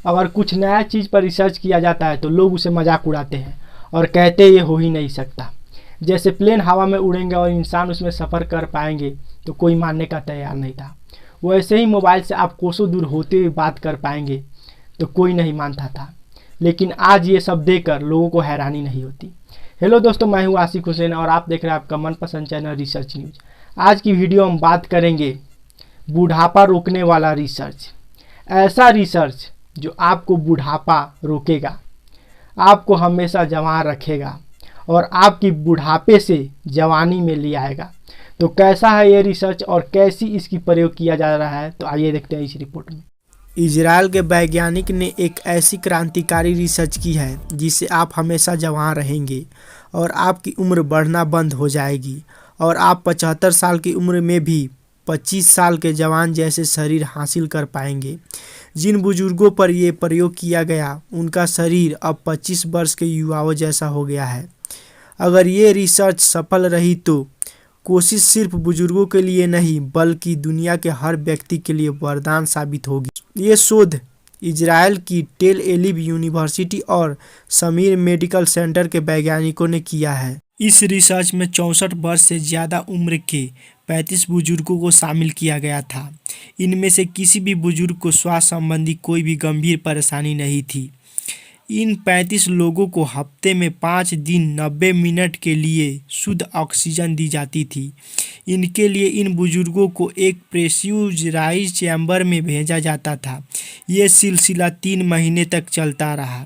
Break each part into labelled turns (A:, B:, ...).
A: अगर कुछ नया चीज़ पर रिसर्च किया जाता है तो लोग उसे मजाक उड़ाते हैं और कहते ये हो ही नहीं सकता। जैसे प्लेन हवा में उड़ेंगे और इंसान उसमें सफ़र कर पाएंगे तो कोई मानने का तैयार नहीं था, वैसे ही मोबाइल से आप कोसों दूर होते हुए बात कर पाएंगे तो कोई नहीं मानता था। लेकिन आज ये सब देखकर लोगों को हैरानी नहीं होती। हेलो दोस्तों, मैं हूँ आशिक हुसैन और आप देख रहे हैं आपका मनपसंद चैनल रिसर्च न्यूज। आज की वीडियो हम बात करेंगे बुढ़ापा रोकने वाला रिसर्च। ऐसा रिसर्च जो आपको बुढ़ापा रोकेगा, आपको हमेशा जवान रखेगा और आपकी बुढ़ापे से जवानी में ले आएगा। तो कैसा है ये रिसर्च और कैसी इसकी प्रयोग किया जा रहा है, तो आइए देखते हैं इस रिपोर्ट में।
B: इजराइल के वैज्ञानिक ने एक ऐसी क्रांतिकारी रिसर्च की है जिससे आप हमेशा जवान रहेंगे और आपकी उम्र बढ़ना बंद हो जाएगी और आप 75 साल की उम्र में भी 25 साल के जवान जैसे शरीर हासिल कर पाएंगे। जिन बुजुर्गों पर यह प्रयोग किया गया उनका शरीर अब 25 वर्ष के युवाओं जैसा हो गया है। अगर ये रिसर्च सफल रही तो कोशिश सिर्फ बुजुर्गों के लिए नहीं बल्कि दुनिया के हर व्यक्ति के लिए वरदान साबित होगी। ये शोध इजराइल की टेल एविव यूनिवर्सिटी और समीर मेडिकल सेंटर के वैज्ञानिकों ने किया है। इस रिसर्च में 64 वर्ष से ज़्यादा उम्र के 35 बुजुर्गों को शामिल किया गया था। इनमें से किसी भी बुजुर्ग को स्वास्थ्य संबंधी कोई भी गंभीर परेशानी नहीं थी। इन 35 लोगों को हफ्ते में 5 दिन 90 मिनट के लिए शुद्ध ऑक्सीजन दी जाती थी। इनके लिए इन बुजुर्गों को एक प्रेशराइज्ड चैम्बर में भेजा जाता था। ये सिलसिला 3 महीने तक चलता रहा,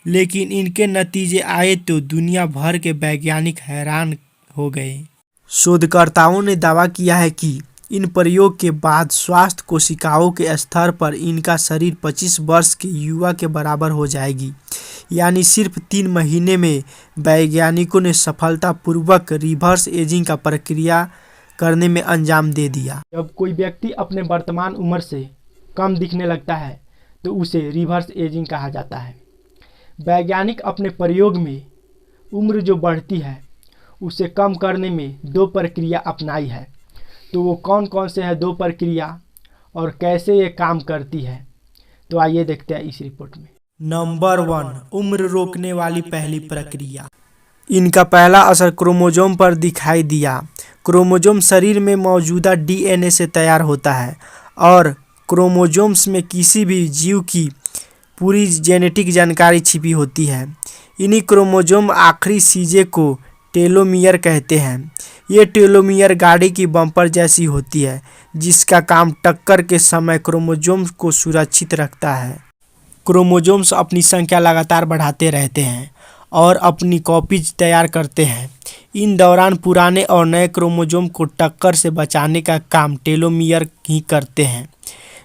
B: लेकिन इनके नतीजे आए तो दुनिया भर के वैज्ञानिक हैरान हो गए। शोधकर्ताओं ने दावा किया है कि इन प्रयोग के बाद स्वास्थ्य कोशिकाओं के स्तर पर इनका शरीर 25 वर्ष के युवा के बराबर हो जाएगी। यानी सिर्फ 3 महीने में वैज्ञानिकों ने सफलतापूर्वक रिवर्स एजिंग का प्रक्रिया करने में अंजाम दे दिया।
A: जब कोई व्यक्ति अपने वर्तमान उम्र से कम दिखने लगता है तो उसे रिवर्स एजिंग कहा जाता है। वैज्ञानिक अपने प्रयोग में उम्र जो बढ़ती है उसे कम करने में 2 प्रक्रिया अपनाई है। तो वो कौन कौन से है 2 प्रक्रिया और कैसे ये काम करती है, तो आइए देखते हैं इस रिपोर्ट में।
B: नंबर 1, उम्र रोकने वाली पहली प्रक्रिया। इनका पहला असर क्रोमोसोम पर दिखाई दिया। क्रोमोसोम शरीर में मौजूदा डीएनए से तैयार होता है और क्रोमोसोम्स में किसी भी जीव की पूरी जेनेटिक जानकारी छिपी होती है। इन्हीं क्रोमोसोम आखिरी चीज़े को टेलोमियर कहते हैं। ये टेलोमियर गाड़ी की बम्पर जैसी होती है जिसका काम टक्कर के समय क्रोमोसोम्स को सुरक्षित रखता है। क्रोमोसोम्स अपनी संख्या लगातार बढ़ाते रहते हैं और अपनी कॉपीज तैयार करते हैं। इन दौरान पुराने और नए क्रोमोसोम को टक्कर से बचाने का काम टेलोमियर ही करते हैं।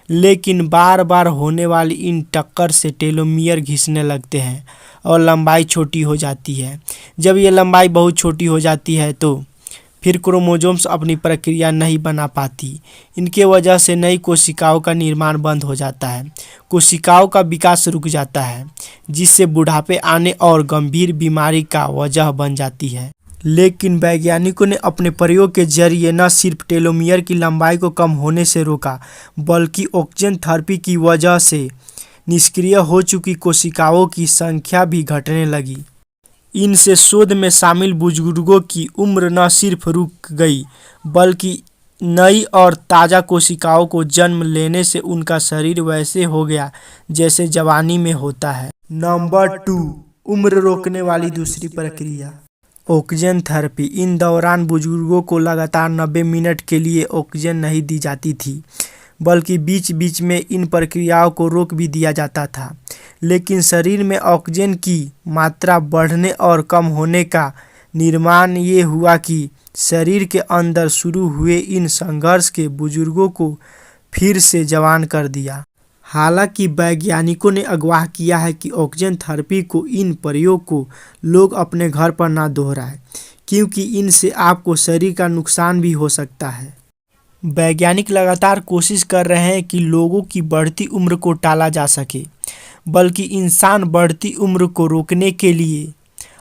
B: लेकिन बार बार होने वाली इन टक्कर से टेलोमियर घिसने लगते हैं और लंबाई छोटी हो जाती है। जब ये लंबाई बहुत छोटी हो जाती है तो फिर क्रोमोसोम्स अपनी प्रक्रिया नहीं बना पाती। इनके वजह से नई कोशिकाओं का निर्माण बंद हो जाता है। कोशिकाओं का विकास रुक जाता है जिससे बुढ़ापे आने और गंभीर बीमारी का वजह बन जाती है। लेकिन वैज्ञानिकों ने अपने प्रयोग के जरिए न सिर्फ टेलोमियर की लंबाई को कम होने से रोका बल्कि ऑक्सीजन थेरेपी की वजह से निष्क्रिय हो चुकी कोशिकाओं की संख्या भी घटने लगी। इनसे शोध में शामिल बुजुर्गों की उम्र न सिर्फ रुक गई बल्कि नई और ताज़ा कोशिकाओं को जन्म लेने से उनका शरीर वैसे हो गया जैसे जवानी में होता है। नंबर 2, उम्र रोकने वाली दूसरी प्रक्रिया, ऑक्सीजन थेरेपी। इन दौरान बुजुर्गों को लगातार 90 मिनट के लिए ऑक्सीजन नहीं दी जाती थी बल्कि बीच बीच में इन प्रक्रियाओं को रोक भी दिया जाता था। लेकिन शरीर में ऑक्सीजन की मात्रा बढ़ने और कम होने का निर्माण ये हुआ कि शरीर के अंदर शुरू हुए इन संघर्ष के बुजुर्गों को फिर से जवान कर दिया। हालांकि वैज्ञानिकों ने अगवा किया है कि ऑक्सीजन थेरेपी को इन प्रयोग को लोग अपने घर पर ना दोहराएं क्योंकि इनसे आपको शरीर का नुकसान भी हो सकता है। वैज्ञानिक लगातार कोशिश कर रहे हैं कि लोगों की बढ़ती उम्र को टाला जा सके, बल्कि इंसान बढ़ती उम्र को रोकने के लिए,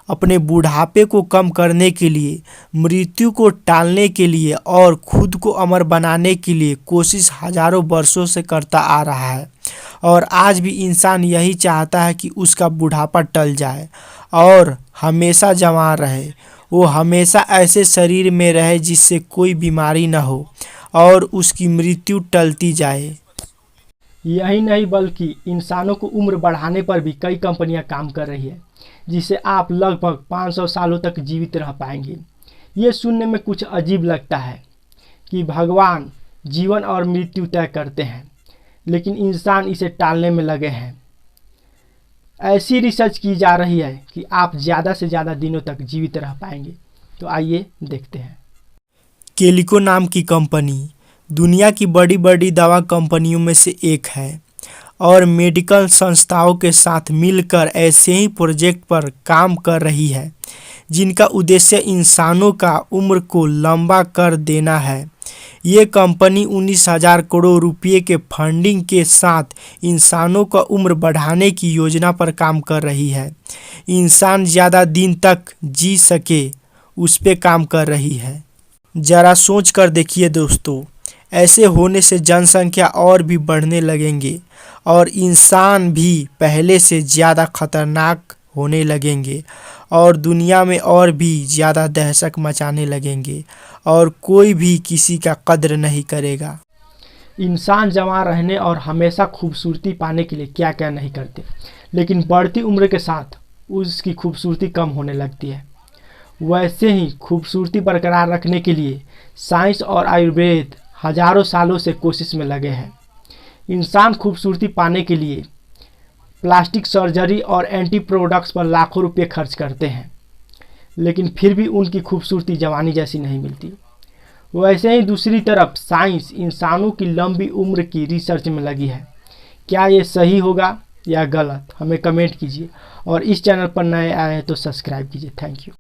B: अपने बुढ़ापे को कम करने के लिए, मृत्यु को टालने के लिए और खुद को अमर बनाने के लिए कोशिश हजारों वर्षों से करता आ रहा है। और आज भी इंसान यही चाहता है कि उसका बुढ़ापा टल जाए और हमेशा जवान रहे। वो हमेशा ऐसे शरीर में रहे जिससे कोई बीमारी न हो और उसकी मृत्यु टलती जाए।
A: यही नहीं बल्कि इंसानों को उम्र बढ़ाने पर भी कई कंपनियां काम कर रही है, जिससे आप लगभग 500 सालों तक जीवित रह पाएंगे। ये सुनने में कुछ अजीब लगता है कि भगवान जीवन और मृत्यु तय करते हैं, लेकिन इंसान इसे टालने में लगे हैं। ऐसी रिसर्च की जा रही है कि आप ज़्यादा से ज़्यादा दिनों तक जीवित रह पाएंगे। तो आइए देखते हैं।
B: केलिको नाम की कंपनी दुनिया की बड़ी बड़ी दवा कंपनियों में से एक है और मेडिकल संस्थाओं के साथ मिलकर ऐसे ही प्रोजेक्ट पर काम कर रही है जिनका उद्देश्य इंसानों का उम्र को लंबा कर देना है। ये कंपनी 19,000 करोड़ रुपए के फंडिंग के साथ इंसानों का उम्र बढ़ाने की योजना पर काम कर रही है। इंसान ज़्यादा दिन तक जी सके उस पे काम कर रही है। ज़रा सोच कर देखिए दोस्तों, ऐसे होने से जनसंख्या और भी बढ़ने लगेंगे और इंसान भी पहले से ज़्यादा खतरनाक होने लगेंगे और दुनिया में और भी ज़्यादा दहशत मचाने लगेंगे और कोई भी किसी का कद्र नहीं करेगा।
A: इंसान जवान रहने और हमेशा खूबसूरती पाने के लिए क्या क्या नहीं करते, लेकिन बढ़ती उम्र के साथ उसकी खूबसूरती कम होने लगती है। वैसे ही खूबसूरती बरकरार रखने के लिए साइंस और आयुर्वेद हजारों सालों से कोशिश में लगे हैं। इंसान खूबसूरती पाने के लिए प्लास्टिक सर्जरी और एंटी प्रोडक्ट्स पर लाखों रुपए खर्च करते हैं, लेकिन फिर भी उनकी खूबसूरती जवानी जैसी नहीं मिलती। वैसे ही दूसरी तरफ साइंस इंसानों की लंबी उम्र की रिसर्च में लगी है। क्या ये सही होगा या गलत, हमें कमेंट कीजिए और इस चैनल पर नए आए हैं तो सब्सक्राइब कीजिए। Thank you.